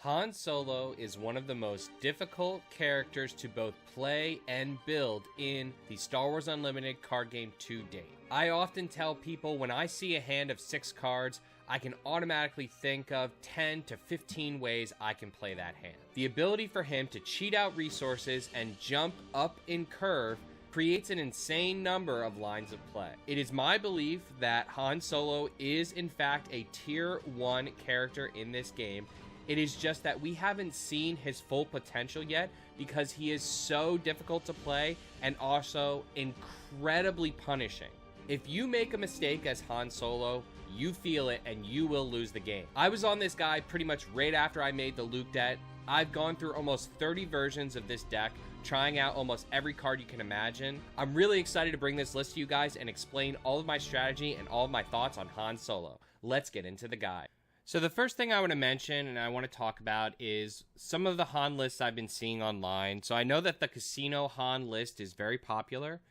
Han Solo is one of the most difficult characters to both play and build in the Star Wars Unlimited card game to date. I often tell people when I see a hand of 6 cards, I can automatically think of 10 to 15 ways I can play that hand. The ability for him to cheat out resources and jump up in curve creates an insane number of lines of play. It is my belief that Han Solo is in fact a tier 1 character in this game. It is just that we haven't seen his full potential yet because he is so difficult to play and also incredibly punishing. If you make a mistake as Han Solo, you feel it and you will lose the game. I was on this guy pretty much right after I made the Luke deck. I've gone through almost 30 versions of this deck, trying out almost every card you can imagine. I'm really excited to bring this list to you guys and explain all of my strategy and all of my thoughts on Han Solo. Let's get into the guide. So the first thing I want to mention and I want to talk about is some of the Han lists I've been seeing online. So I know that the Casino Han list is very popular.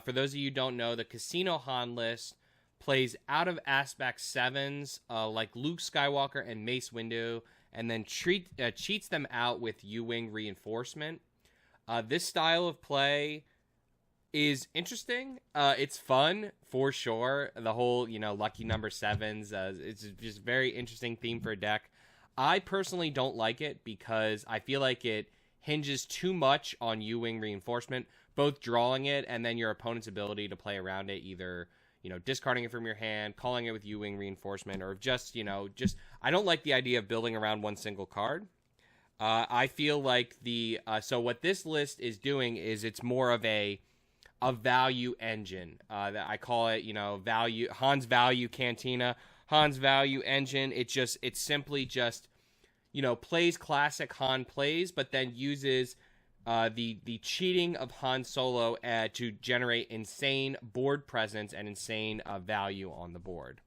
For those of you who don't know, the Casino Han list plays out of aspect 7s like Luke Skywalker and Mace Windu, and then cheats them out with U-Wing reinforcement. This style of play is interesting. It's fun for sure. The whole, lucky number 7s. It's just very interesting theme for a deck. I personally don't like it because I feel like it hinges too much on U-Wing reinforcement, both drawing it and then your opponent's ability to play around it, either discarding it from your hand, calling it with U-Wing reinforcement, or just I don't like the idea of building around one single card. I feel like so what this list is doing is it's more of a value engine. That I call it, value, Han's value cantina, Han's value engine. It's simply just, plays classic Han plays, but then uses the cheating of Han Solo to generate insane board presence and insane value on the board.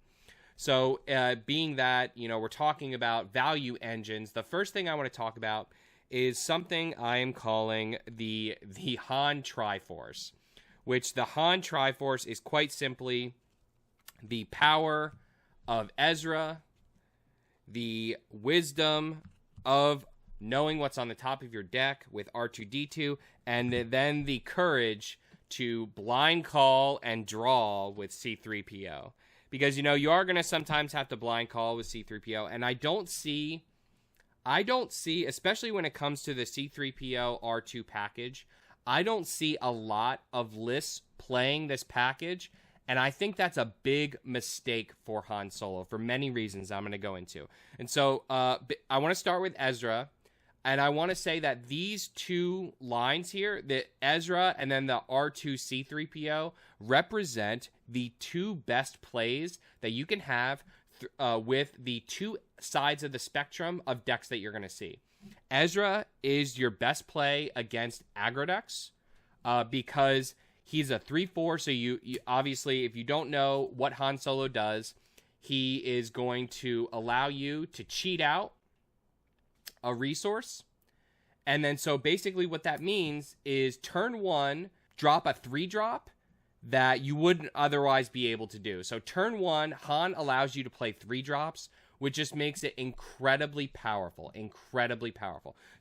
So being that, we're talking about value engines, the first thing I want to talk about is something I am calling the Han Triforce, which the Han Triforce is quite simply the power of Ezra, the wisdom of knowing what's on the top of your deck with R2-D2, and then the courage to blind call and draw with C-3PO. Because, you are going to sometimes have to blind call with C-3PO, and I don't see, especially when it comes to the C-3PO R2 package, I don't see a lot of lists playing this package, and I think that's a big mistake for Han Solo for many reasons I'm going to go into. And so I want to start with Ezra, and I want to say that these two lines here, the Ezra and then the R2 C-3PO, represent the two best plays that you can have with the two sides of the spectrum of decks that you're going to see. Ezra is your best play against aggro decks because he's a 3/4. So you obviously, if you don't know what Han Solo does, he is going to allow you to cheat out a resource. And then so basically what that means is turn 1, drop a 3-drop that you wouldn't otherwise be able to do. So turn 1, Han allows you to play 3 drops, which just makes it incredibly powerful.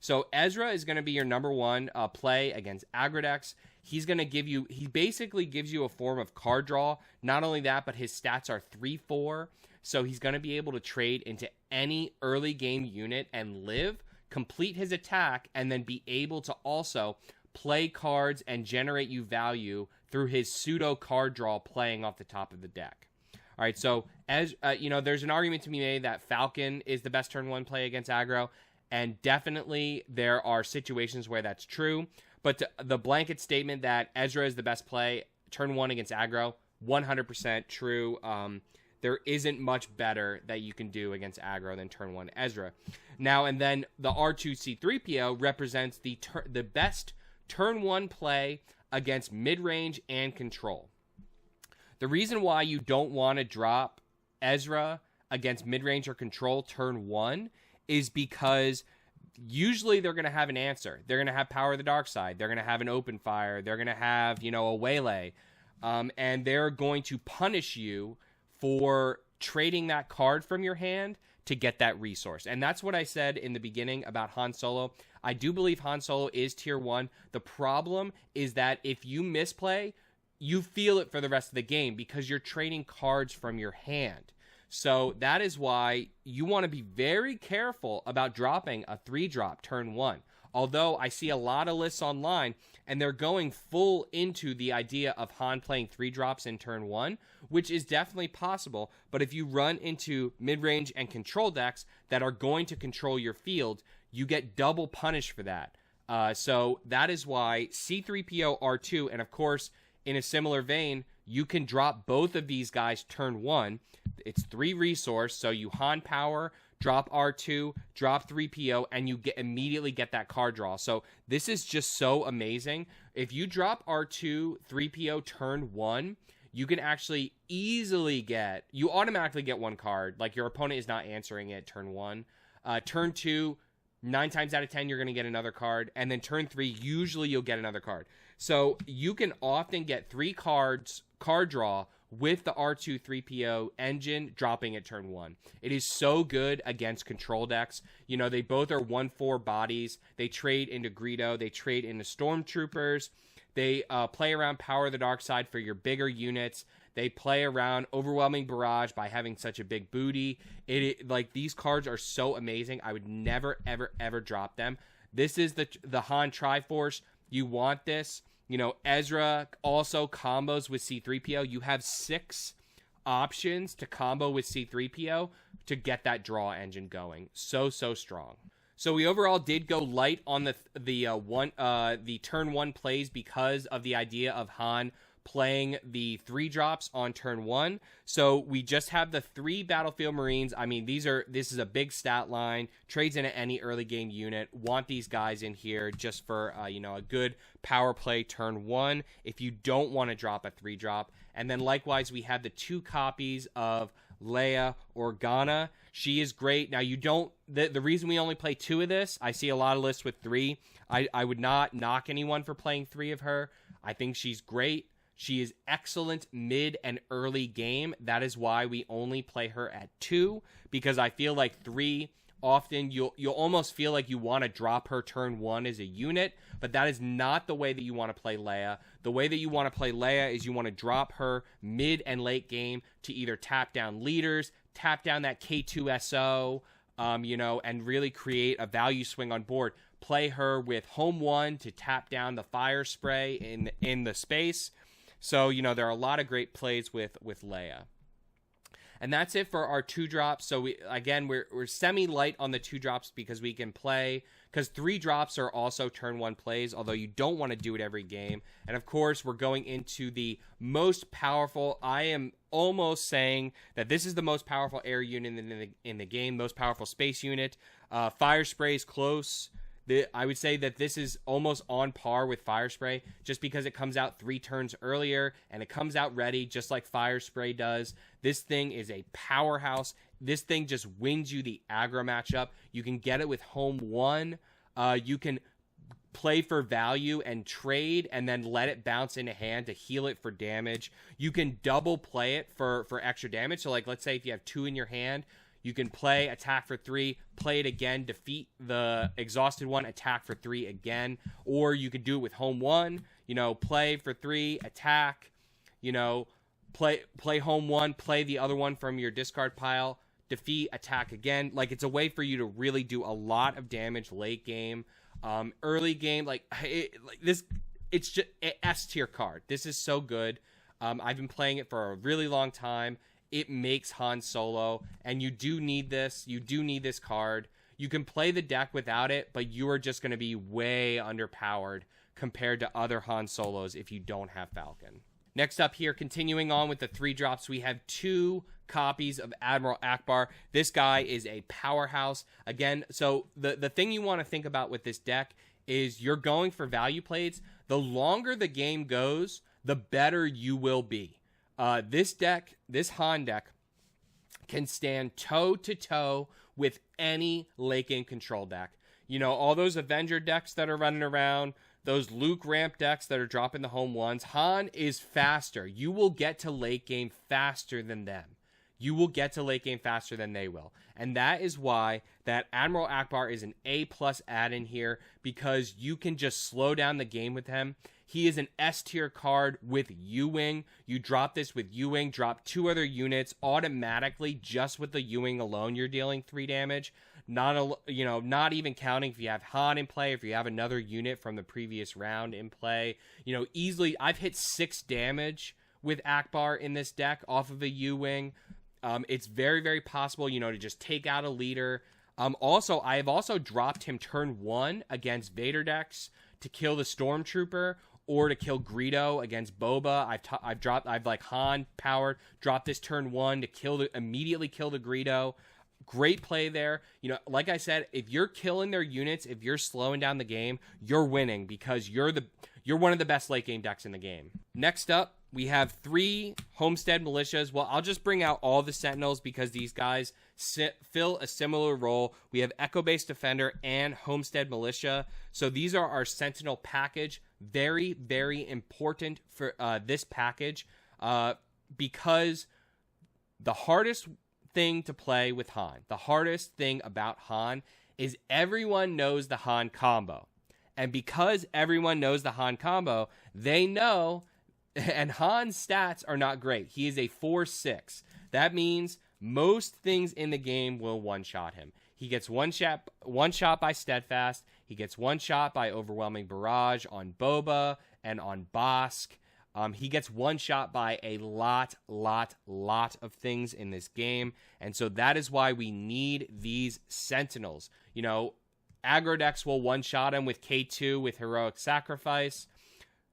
So Ezra is going to be your number 1 play against aggro decks. He basically gives you a form of card draw. Not only that, but his stats are 3/4. So he's going to be able to trade into any early game unit and live, complete his attack, and then be able to also play cards and generate you value through his pseudo card draw playing off the top of the deck. All right, so as there's an argument to be made that Falcon is the best turn 1 play against aggro, and definitely there are situations where that's true. But the blanket statement that Ezra is the best play turn 1 against aggro, 100% true. There isn't much better that you can do against aggro than turn 1 Ezra. Now and then the R2-C3PO represents the best turn 1 play against mid-range and control. The reason why you don't want to drop Ezra against mid-range or control turn 1 is because usually they're going to have an answer. They're going to have Power of the Dark Side. They're going to have an Open Fire. They're going to have, a Waylay. And they're going to punish you for trading that card from your hand to get that resource. And that's what I said in the beginning about Han Solo. I do believe Han Solo is tier 1. The problem is that if you misplay, you feel it for the rest of the game because you're trading cards from your hand. So that is why you want to be very careful about dropping a 3-drop turn 1. Although I see a lot of lists online and they're going full into the idea of Han playing 3-drops in turn 1, which is definitely possible. But if you run into mid-range and control decks that are going to control your field, you get double punished for that. So that is why C-3PO R2, and of course, in a similar vein, you can drop both of these guys turn 1. It's 3 resource, so you Han power, drop R2, drop 3PO, and you immediately get that card draw. So this is just so amazing. If you drop R2, 3PO turn 1, you can actually easily you automatically get 1 card. Like, your opponent is not answering it turn 1. Turn 2, 9 times out of 10, you're going to get another card. And then turn 3, usually you'll get another card. So you can often get 3 cards, card draw, with the R2 3PO engine dropping at turn 1. It is so good against control decks. You know, they both are 1/4 bodies. They trade into Greedo. They trade into Stormtroopers. They play around Power of the Dark Side for your bigger units. They play around Overwhelming Barrage by having such a big booty. Like, these cards are so amazing. I would never, ever, ever drop them. This is the Han Triforce. You want this. You know, Ezra also combos with C-3PO. You have 6 options to combo with C-3PO to get that draw engine going. So strong. So we overall did go light on the turn 1 plays because of the idea of Han playing the 3-drops on turn 1. So we just have the 3 Battlefield Marines. I mean, this is a big stat line. Trades into any early game unit. Want these guys in here just for a good power play turn 1 if you don't want to drop a 3-drop. And then likewise, we have the 2 copies of Leia Organa. She is great. Now, the reason we only play 2 of this, I see a lot of lists with 3. I would not knock anyone for playing 3 of her. I think she's great. She is excellent mid and early game. That is why we only play her at 2, because I feel like 3, often you'll almost feel like you want to drop her turn 1 as a unit, but that is not the way that you want to play Leia. The way that you want to play Leia is you want to drop her mid and late game to either tap down leaders, tap down that K2SO, and really create a value swing on board. Play her with Home 1 to tap down the fire spray in the space. So, there are a lot of great plays with Leia. And that's it for our 2-drops. So, we're semi-light on the 2-drops because we can play, because 3-drops are also turn 1 plays, although you don't want to do it every game. And, of course, we're going into the most powerful. I am almost saying that this is the most powerful air unit in the game, most powerful space unit. Fire spray is close. I would say that this is almost on par with Fire Spray just because it comes out 3 turns earlier and it comes out ready just like Fire Spray does. This thing is a powerhouse. This thing just wins you the aggro matchup. You can get it with Home 1. You can play for value and trade and then let it bounce into hand to heal it for damage. You can double play it for extra damage. So, like, let's say if you have 2 in your hand, you can play attack for 3, play it again, defeat the exhausted one, attack for 3 again. Or you could do it with Home 1, play for 3, attack, play Home 1, play the other one from your discard pile, defeat, attack again. Like, it's a way for you to really do a lot of damage late game. Early game, it's just an S tier card. This is so good. I've been playing it for a really long time. It makes Han Solo, and you do need this. You do need this card. You can play the deck without it, but you are just going to be way underpowered compared to other Han Solos if you don't have Falcon. Next up here, continuing on with the 3-drops, we have 2 copies of Admiral Akbar. This guy is a powerhouse. Again, so the thing you want to think about with this deck is you're going for value plays. The longer the game goes, the better you will be. This Han deck can stand toe-to-toe with any late game control deck. All those Avenger decks that are running around, those Luke ramp decks that are dropping the Home 1s, Han is faster. You will get to late game faster than them. you will get to late game faster than they will. And that is why that Admiral Akbar is an A+ add-in here, because you can just slow down the game with him. He is an S tier card with U-Wing. You drop this with U-Wing, drop 2 other units automatically. Just with the U-Wing alone, you're dealing 3 damage. Not even counting if you have Han in play, if you have another unit from the previous round in play. Easily, I've hit 6 damage with Akbar in this deck off of a U-Wing. It's very, very possible, to just take out a leader. Also, I have also dropped him turn 1 against Vader decks to kill the Stormtrooper, or to kill Greedo against Boba. I've like Han powered, dropped this turn 1 to immediately kill the Greedo. Great play there. Like I said, if you're killing their units, if you're slowing down the game, you're winning, because you're one of the best late game decks in the game. Next up, we have 3 Homestead Militias. Well, I'll just bring out all the Sentinels because these guys fill a similar role. We have Echo Base Defender and Homestead Militia. So these are our Sentinel package. Very, very important for this package because the hardest thing to play with Han, the hardest thing about Han is everyone knows the Han combo. And because everyone knows the Han combo, they know, and Han's stats are not great. He is a 4/6. That means most things in the game will one-shot him. He gets one shot by Steadfast. He gets one shot by Overwhelming Barrage on Boba and on Bosk. He gets one shot by a lot of things in this game. And so that is why we need these Sentinels. Aggro decks will one-shot him with K2 with Heroic Sacrifice.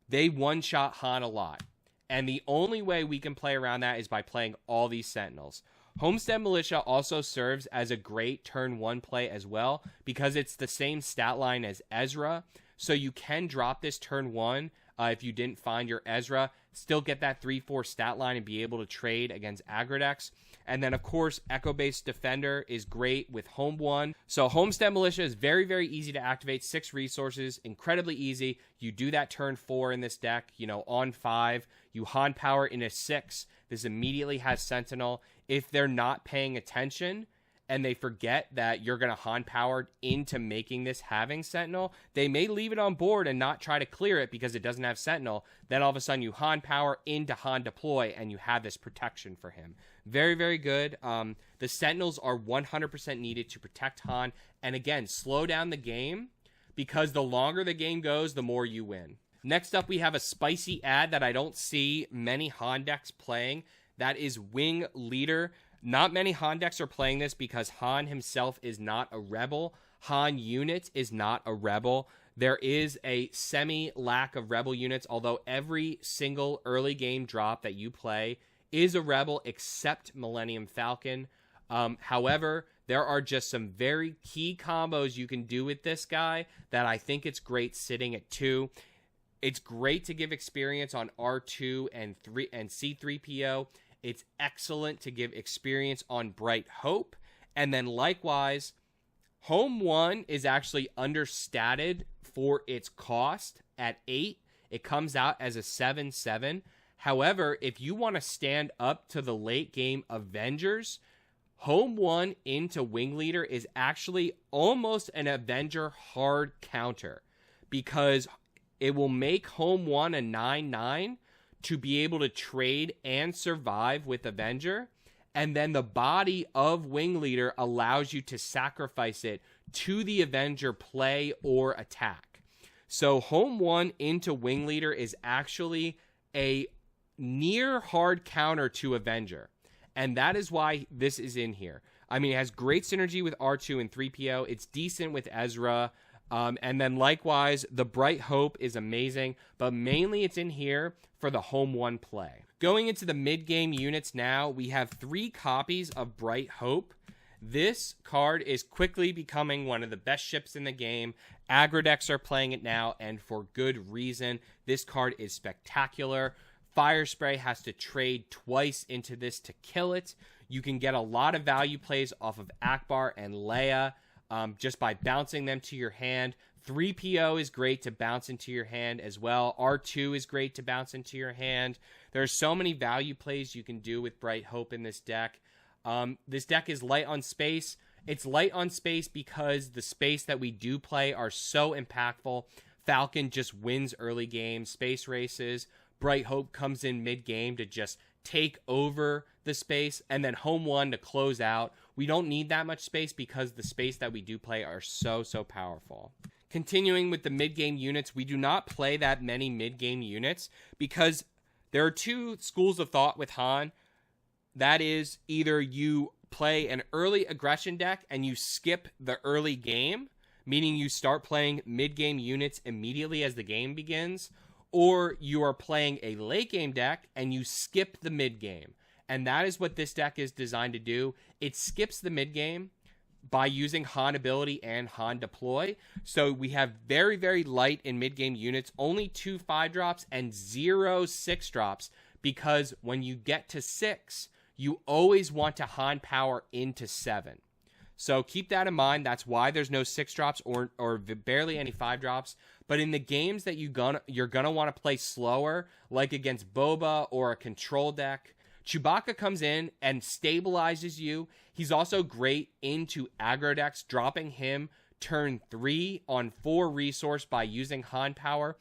They one-shot Han a lot. And the only way we can play around that is by playing all these Sentinels. Homestead Militia also serves as a great turn 1 play as well, because it's the same stat line as Ezra. So you can drop this turn 1 if you didn't find your Ezra, still get that 3/4 stat line and be able to trade against aggro decks. And then, of course, Echo Base Defender is great with Home 1. So Homestead Militia is very, very easy to activate. 6 resources, incredibly easy. You do that turn 4 in this deck, on 5. You Han power in a 6. This immediately has Sentinel. If they're not paying attention and they forget that you're going to Han power into making this having Sentinel, they may leave it on board and not try to clear it because it doesn't have Sentinel. Then all of a sudden you Han power into Han deploy and you have this protection for him. Very, very good. The Sentinels are 100% needed to protect Han. And again, slow down the game, because the longer the game goes, the more you win. Next up, we have a spicy ad that I don't see many Han decks playing. That is Wing Leader. Not many Han decks are playing this because Han himself is not a rebel. Han unit is not a rebel. There is a semi-lack of rebel units, although every single early game drop that you play is a rebel except Millennium Falcon. However, there are just some very key combos you can do with this guy that I think it's great sitting at 2. It's great to give experience on R2 and C3PO. It's excellent to give experience on Bright Hope. And then likewise, Home 1 is actually understated for its cost at 8. It comes out as a 7/7. However, if you want to stand up to the late game Avengers, Home 1 into Wing Leader is actually almost an Avenger hard counter, because it will make Home 1 a 9/9 to be able to trade and survive with Avenger. And then the body of Wing Leader allows you to sacrifice it to the Avenger play or attack. So Home 1 into Wing Leader is actually a near hard counter to Avenger. And that is why this is in here. I mean, it has great synergy with R2 and 3PO. It's decent with Ezra. And then likewise, the Bright Hope is amazing, but mainly it's in here for the Home 1 play. Going into the mid-game units now, we have 3 copies of Bright Hope. This card is quickly becoming one of the best ships in the game. Aggro decks are playing it now, and for good reason. This card is spectacular. Fire Spray has to trade twice into this to kill it. You can get a lot of value plays off of Akbar and Leia, just by bouncing them to your hand. 3PO is great to bounce into your hand as well. R2 is great to bounce into your hand. There are so many value plays you can do with Bright Hope in this deck. This deck is light on space. It's light on space because the space that we do play are so impactful. Falcon just wins early game, space races. Bright Hope comes in mid-game to just take over the space, and then Home 1 to close out. We don't need that much space because the space that we do play are so powerful. Continuing with the mid-game units, we do not play that many mid-game units because there are two schools of thought with Han. That is, either you play an early aggression deck and you skip the early game, meaning you start playing mid-game units immediately as the game begins, or you are playing a late-game deck and you skip the mid-game. And that is what this deck is designed to do. It skips the mid-game by using Han ability and Han deploy. So we have very light in mid-game units, only 2 5-drops and 0 6-drops, because when you get to 6, you always want to Han power into 7. So keep that in mind. That's why there's no 6-drops or barely any 5-drops. But in the games that you're gonna want to play slower, like against Boba or a control deck, Chewbacca comes in and stabilizes you. He's also great into aggro decks, dropping him turn 3 on 4 resource by using Han power.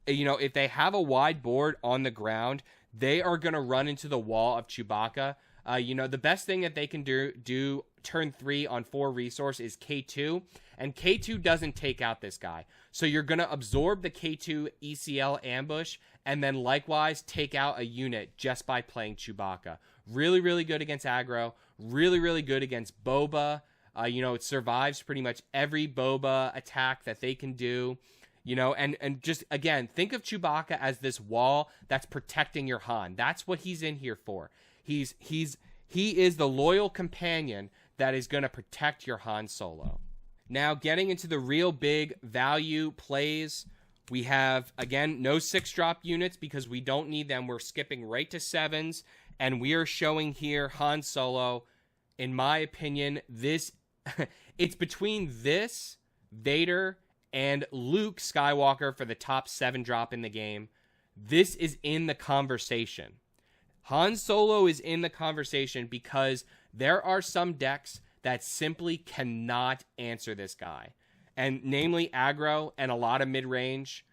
You know, if they have a wide board on the ground, they are going to run into the wall of Chewbacca. You know, the best thing that they can do turn 3 on 4 resource is K2, and K2 doesn't take out this guy. So you're going to absorb the K2 ECL ambush, and then likewise take out a unit just by playing Chewbacca. Really good against aggro, really good against Boba. You know, it survives pretty much every Boba attack that they can do. You know, and just, again, think of Chewbacca as this wall that's protecting your Han. That's what he's in here for. He is the loyal companion that is going to protect your Han Solo. Now, getting into the real big value plays, we have, again, no 6-drop units because we don't need them. We're skipping right to 7s, and we are showing here Han Solo. In my opinion, this it's between this, Vader, and Luke Skywalker for the top 7-drop in the game. This is in the conversation. Han Solo is in the conversation because there are some decks that simply cannot answer this guy. And namely aggro and a lot of mid-range.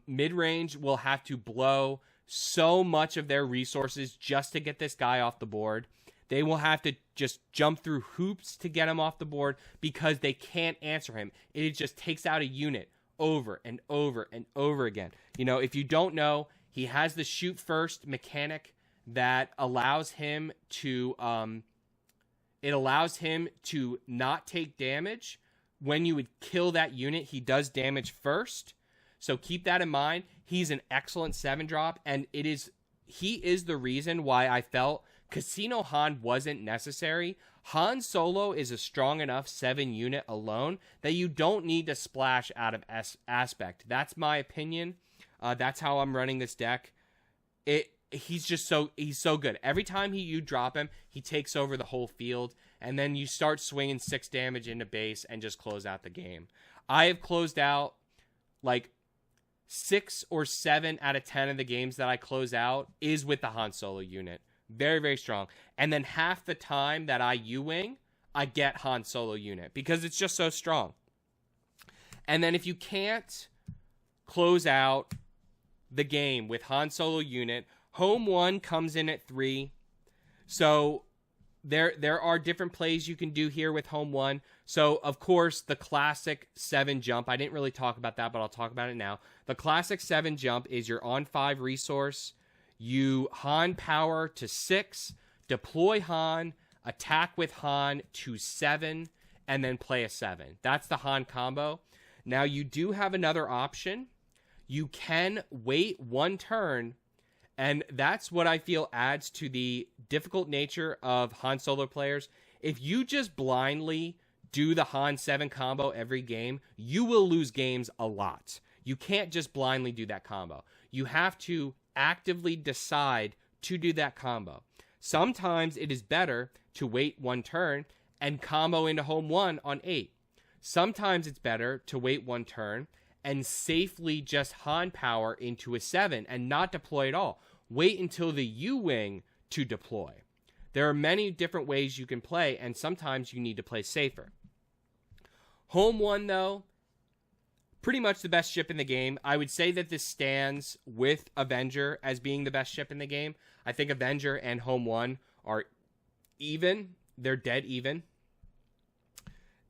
Mid-range will have to blow so much of their resources just to get this guy off the board. They will have to just jump through hoops to get him off the board because they can't answer him. It just takes out a unit over and over and over again. You know, if you don't know, he has the shoot first mechanic that allows him to not take damage. When you would kill that unit, he does damage first. So keep that in mind. He's an excellent 7-drop, and he is the reason why I felt Casino Han wasn't necessary. Han Solo is a strong enough 7-unit alone that you don't need to splash out of aspect. That's my opinion. That's how I'm running this deck. He's so good. Every time you drop him, he takes over the whole field, and then you start swinging 6 damage into base and just close out the game. I have closed out like 6 or 7 out of 10 of the games that I close out is with the Han Solo unit. Very strong. And then half the time that I U-wing, I get Han Solo unit because it's just so strong. And then if you can't close out the game with Han Solo unit, Home 1 comes in at 3. So there are different plays you can do here with Home 1. So, of course, the classic 7 jump. I didn't really talk about that, but I'll talk about it now. The classic 7 jump is your on 5 resource. You Han power to 6, deploy Han, attack with Han to 7, and then play a 7. That's the Han combo. Now, you do have another option. You can wait 1 turn, and that's what I feel adds to the difficult nature of Han Solo players. If you just blindly do the Han 7 combo every game, you will lose games a lot. You can't just blindly do that combo. You have to actively decide to do that combo. Sometimes it is better to wait 1 turn and combo into Home 1 on 8. Sometimes it's better to wait 1 turn and safely just Han power into a 7 and not deploy at all. Wait until the U-wing to deploy. There are many different ways you can play, and sometimes you need to play safer. Home 1, though, pretty much the best ship in the game. I would say that this stands with Avenger as being the best ship in the game. I think Avenger and Home 1 are even. They're dead even.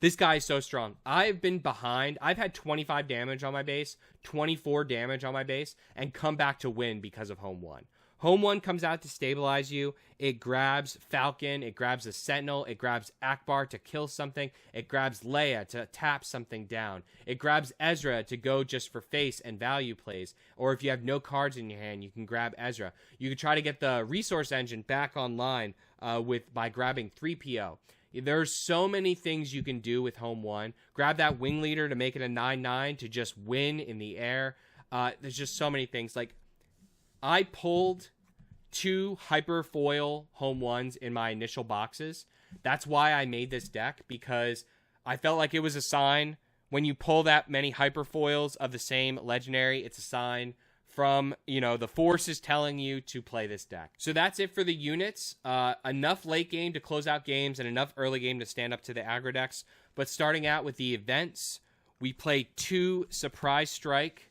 This guy is so strong. I've been behind. I've had 25 damage on my base, 24 damage on my base, and come back to win because of Home 1. Home 1 comes out to stabilize you. It grabs Falcon. It grabs a Sentinel. It grabs Akbar to kill something. It grabs Leia to tap something down. It grabs Ezra to go just for face and value plays. Or if you have no cards in your hand, you can grab Ezra. You can try to get the resource engine back online by grabbing 3PO. There's so many things you can do with Home 1. Grab that wing leader to make it a 9/9 to just win in the air. There's just so many things. Like, I pulled 2 hyper foil Home 1s in my initial boxes. That's why I made this deck, because I felt like it was a sign. When you pull that many hyper foils of the same legendary, it's a sign from, the Force is telling you to play this deck. So that's it for the units. Enough late game to close out games and enough early game to stand up to the aggro decks. But starting out with the events, we play 2 Surprise Strike.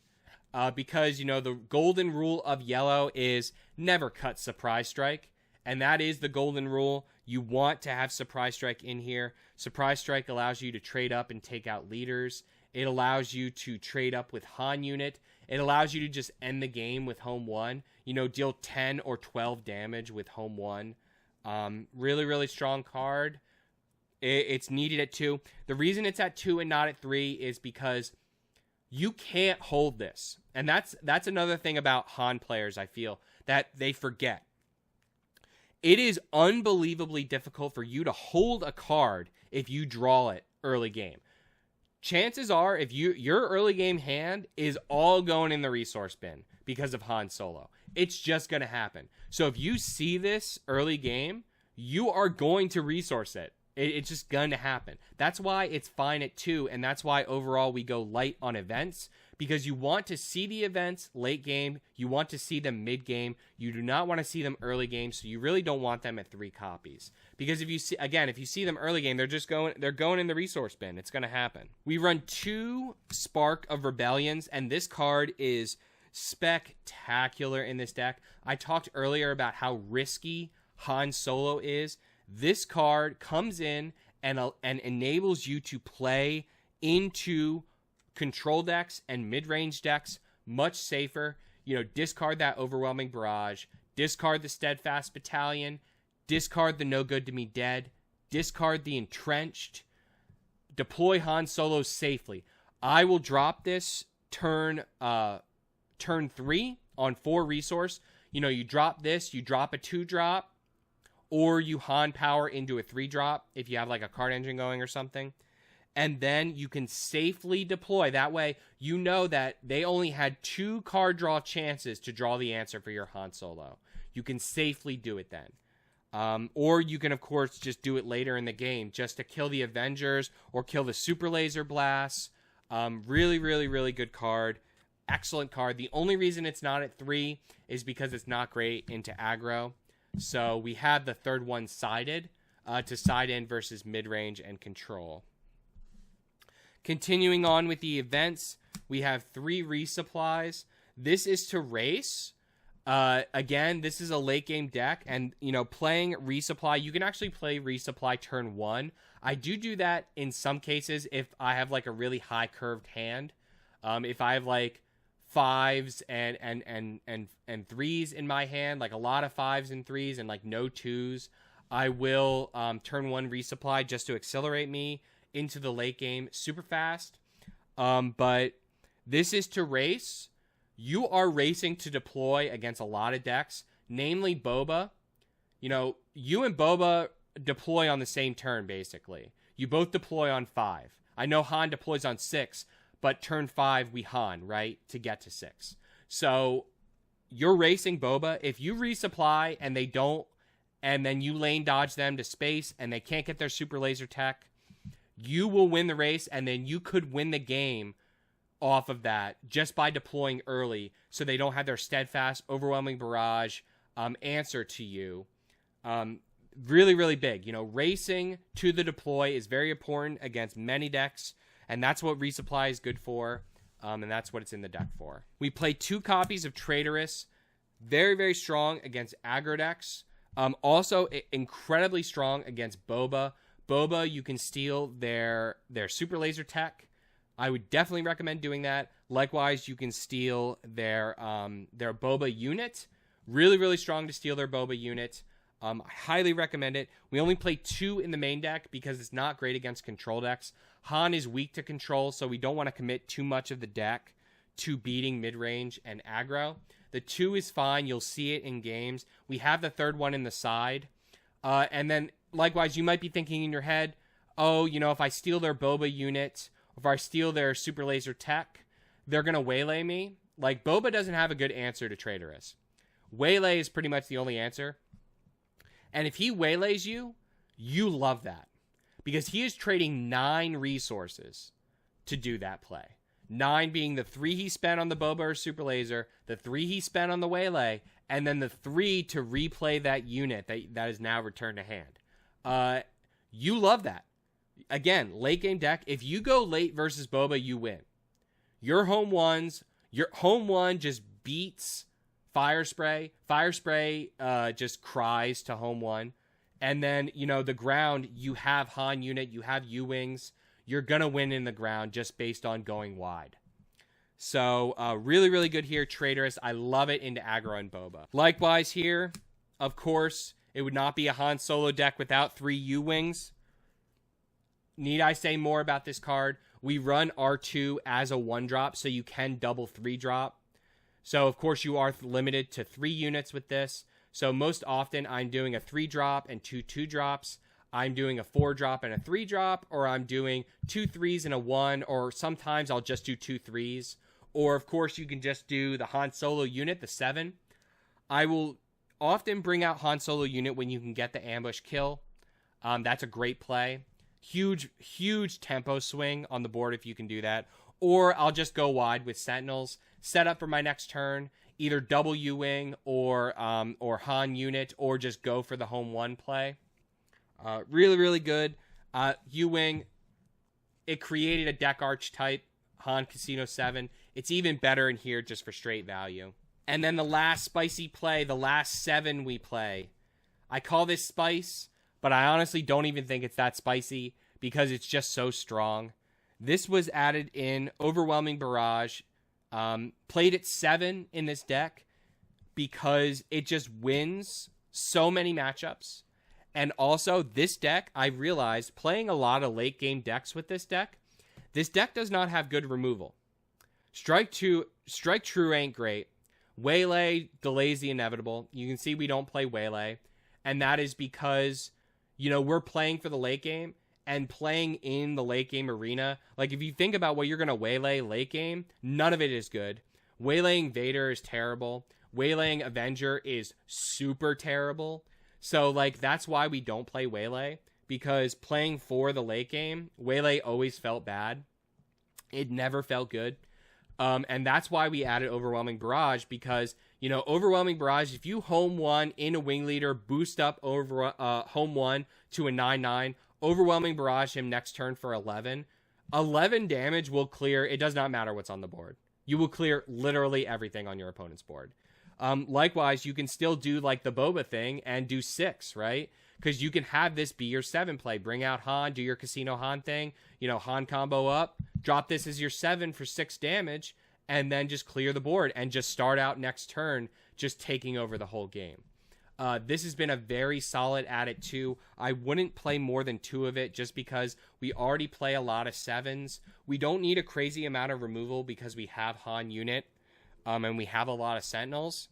Because, the golden rule of yellow is never cut Surprise Strike. And that is the golden rule. You want to have Surprise Strike in here. Surprise Strike allows you to trade up and take out leaders. It allows you to trade up with Han unit. It allows you to just end the game with Home 1. Deal 10 or 12 damage with Home 1. Really, really strong card. It's needed at 2. The reason it's at 2 and not at 3 is because you can't hold this. And that's another thing about Han players, I feel, that they forget. It is unbelievably difficult for you to hold a card if you draw it early game. Chances are, if your early game hand is all going in the resource bin because of Han Solo. It's just going to happen. So if you see this early game, you are going to resource it. It's just going to happen. That's why it's fine at 2, and that's why overall we go light on events, because you want to see the events late game. You want to see them mid game. You do not want to see them early game, so you really don't want them at 3 copies. Because if you see them early game, they're going in the resource bin. It's going to happen. We run 2 Spark of Rebellions, and this card is spectacular in this deck. I talked earlier about how risky Han Solo is. This card comes in and enables you to play into control decks and mid-range decks much safer. Discard that Overwhelming Barrage, discard the Steadfast Battalion, discard the No Good to Me Dead, discard the Entrenched, deploy Han Solo safely. I will drop this turn 3 on 4 resource. You drop this, you drop a 2-drop, or you Han power into a 3-drop if you have like a card engine going or something. And then you can safely deploy. That way, you know that they only had 2 card draw chances to draw the answer for your Han Solo. You can safely do it then. Or you can, of course, just do it later in the game just to kill the Avengers or kill the Super Laser Blasts. Really, really, really good card. Excellent card. The only reason it's not at 3 is because it's not great into aggro. So we have the third one sided to side in versus mid-range and control. Continuing on with the events, we have 3 resupplies. This is to race. Again, this is a late game deck, and playing resupply, you can actually play resupply turn 1. I do that in some cases if I have like a really high curved hand. If I have like 5s and 3s in my hand, like a lot of 5s and 3s and like no 2s, I will turn 1 resupply just to accelerate me into the late game super fast. But this is to race. You are racing to deploy against a lot of decks, namely Boba. You and Boba deploy on the same turn, basically. You both deploy on 5. I know Han deploys on 6, but turn 5, we Han, right, to get to 6. So you're racing Boba. If you resupply and they don't, and then you lane dodge them to space and they can't get their super laser tech, you will win the race, and then you could win the game off of that just by deploying early so they don't have their steadfast, overwhelming barrage answer to you. really, really big. You know, racing to the deploy is very important against many decks, and that's what resupply is good for, and that's what it's in the deck for. We play 2 copies of Traitorous. Very, very strong against aggro decks. Also, incredibly strong against Boba. Boba, you can steal their super laser tech. I would definitely recommend doing that. Likewise, you can steal their Boba unit. Really, really strong to steal their Boba unit. I highly recommend it. We only play 2 in the main deck because it's not great against control decks. Han is weak to control, so we don't want to commit too much of the deck to beating mid-range and aggro. The 2 is fine. You'll see it in games. We have the 3rd one in the side. And then, likewise, you might be thinking in your head, oh, you know, if I steal their Boba unit, if I steal their super laser tech, they're going to waylay me. Like, Boba doesn't have a good answer to Traitorous. Waylay is pretty much the only answer. And if he waylays you, you love that. Because he is trading 9 resources to do that play. 9 being the 3 he spent on the Boba or Super Laser, the 3 he spent on the Waylay, and then the 3 to replay that unit that is now returned to hand. You love that. Again, late game deck, if you go late versus Boba, you win. Your home one just beats Fire Spray. Fire Spray just cries to home 1. And then, you know, the ground, you have Han unit, you have U-Wings. You're going to win in the ground just based on going wide. So, really, really good here, Traitorous. I love it into aggro and Boba. Likewise here, of course, it would not be a Han Solo deck without 3 U-Wings. Need I say more about this card? We run R2 as a 1-drop, so you can double 3-drop. So, of course, you are limited to 3 units with this. So, most often, I'm doing a 3-drop and 2 2-drops. I'm doing a 4-drop and a 3-drop, or I'm doing 2 3s and a 1, or sometimes I'll just do 2 3s. Or, of course, you can just do the Han Solo unit, the 7. I will often bring out Han Solo unit when you can get the ambush kill. That's a great play. Huge, huge tempo swing on the board if you can do that. Or I'll just go wide with Sentinels, set up for my next turn, either double U-Wing or Han unit, or just go for the home 1 play. Really, really good. U-Wing, it created a deck archetype, Han Casino 7. It's even better in here just for straight value. And then the last spicy play, the last 7 we play. I call this spice, but I honestly don't even think it's that spicy because it's just so strong. This was added in Overwhelming Barrage. Played at 7 in this deck because it just wins so many matchups. And also, this deck, I realized, playing a lot of late game decks with this deck does not have good removal. Strike True ain't great. Waylay delays the inevitable. You can see we don't play Waylay. And that is because, you know, we're playing for the late game and playing in the late game arena. Like, if you think about what you're going to Waylay late game, none of it is good. Waylaying Vader is terrible. Waylaying Avenger is super terrible. So, like, that's why we don't play Waylay, because playing for the late game, Waylay always felt bad. It never felt good. And that's why we added Overwhelming Barrage, because, you know, Overwhelming Barrage, if you home 1 in a Wing Leader, boost up over home 1 to a 9/9, Overwhelming Barrage him next turn for 11. 11 damage will clear. It does not matter what's on the board. You will clear literally everything on your opponent's board. Likewise, you can still do like the Boba thing and do 6, right? Because you can have this be your 7 play. Bring out Han, do your Casino Han thing, you know, Han combo up, drop this as your 7 for 6 damage, and then just clear the board and just start out next turn just taking over the whole game. This has been a very solid add it too. I wouldn't play more than 2 of it just because we already play a lot of 7s. We don't need a crazy amount of removal because we have Han unit. And we have a lot of Sentinels.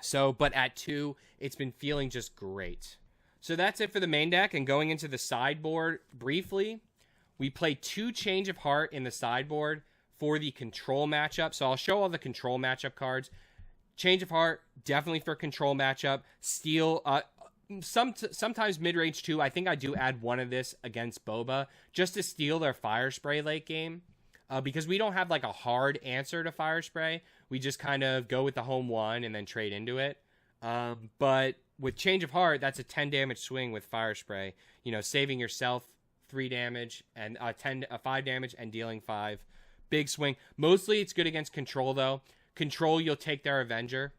So, but at 2, it's been feeling just great. So that's it for the main deck. And going into the sideboard briefly, we play 2 Change of Heart in the sideboard for the control matchup. So I'll show all the control matchup cards. Change of Heart, definitely for control matchup. Steel, sometimes mid-range too. I think I do add 1 of this against Boba just to steal their Fire Spray late game. Because we don't have like a hard answer to Fire Spray. We just kind of go with the home 1 and then trade into it. But with Change of Heart, that's a 10 damage swing with Fire Spray. You know, saving yourself 3 damage and 5 damage and dealing 5. Big swing. Mostly it's good against Control, though. Control, you'll take their Avenger.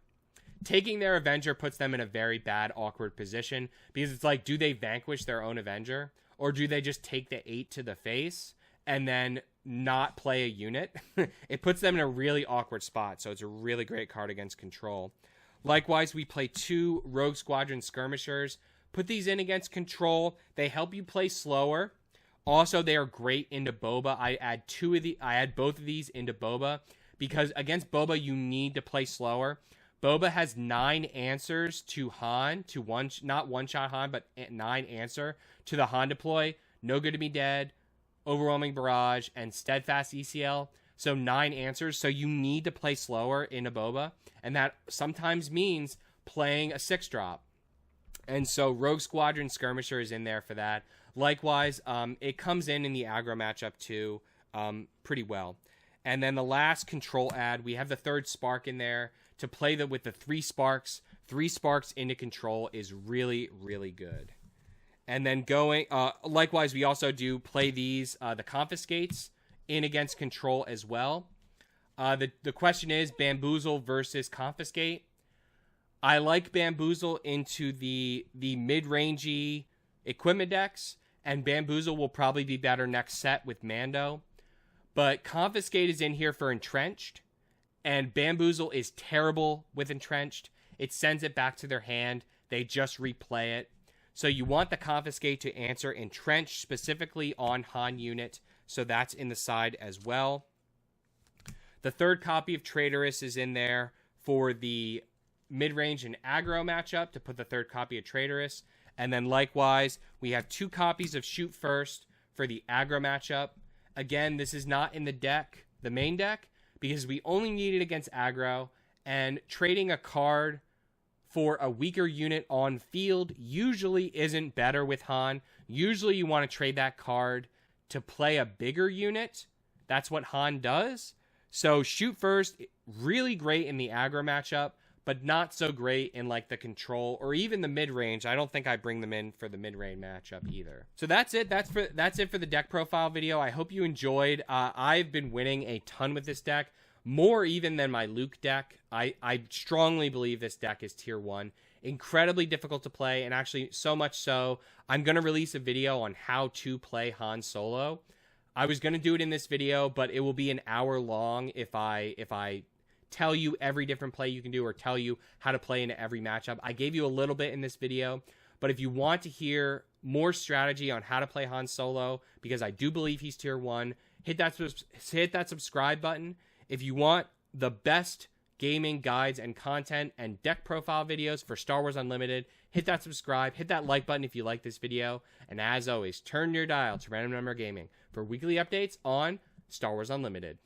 Taking their Avenger puts them in a very bad, awkward position, because it's like, do they vanquish their own Avenger, or do they just take the 8 to the face and then not play a unit? It puts them in a really awkward spot, so it's a really great card against Control. Likewise, we play 2 Rogue Squadron Skirmishers. Put these in against Control. They help you play slower. Also, they are great into Boba. I add both of these into Boba, because against Boba, you need to play slower. Boba has 9 answers to Han, not one-shot Han, but 9 answer to the Han deploy. No Good to Be Dead, Overwhelming Barrage, and Steadfast ECL. So 9 answers. So you need to play slower in a Boba, and that sometimes means playing a 6-drop. And so Rogue Squadron Skirmisher is in there for that. Likewise, it comes in the aggro matchup too, pretty well. And then the last Control ad, we have the 3rd Spark in there to play with the 3 Sparks. 3 Sparks into Control is really, really good. And then likewise, we also do play these, the Confiscates, in against Control as well. The question is Bamboozle versus Confiscate. I like Bamboozle into the mid-rangey equipment decks, and Bamboozle will probably be better next set with Mando. But Confiscate is in here for Entrenched, and Bamboozle is terrible with Entrenched. It sends it back to their hand. They just replay it. So you want the Confiscate to answer Entrenched, specifically on Han unit. So that's in the side as well. The 3rd copy of Traitorous is in there for the mid-range and aggro matchup, to put the 3rd copy of Traitorous. And then likewise, we have 2 copies of Shoot First for the aggro matchup. Again, this is not in the deck, the main deck, because we only need it against aggro, and trading a card for a weaker unit on field usually isn't better with Han. Usually you want to trade that card to play a bigger unit. That's what Han does. So Shoot First, really great in the aggro matchup, but not so great in like the Control or even the mid-range. I don't think I bring them in for the mid-range matchup either. So that's it. That's it for the deck profile video. I hope you enjoyed. I've been winning a ton with this deck, more even than my Luke deck. I strongly believe this deck is tier 1. Incredibly difficult to play, and actually so much so, I'm going to release a video on how to play Han Solo. I was going to do it in this video, but it will be an hour long if I tell you every different play you can do, or tell you how to play into every matchup. I gave you a little bit in this video, but if you want to hear more strategy on how to play Han Solo, because I do believe he's tier 1, hit that subscribe button. If you want the best gaming guides and content and deck profile videos for Star Wars Unlimited, hit that subscribe, hit that like button if you like this video, and as always, turn your dial to Random Number Gaming for weekly updates on Star Wars Unlimited.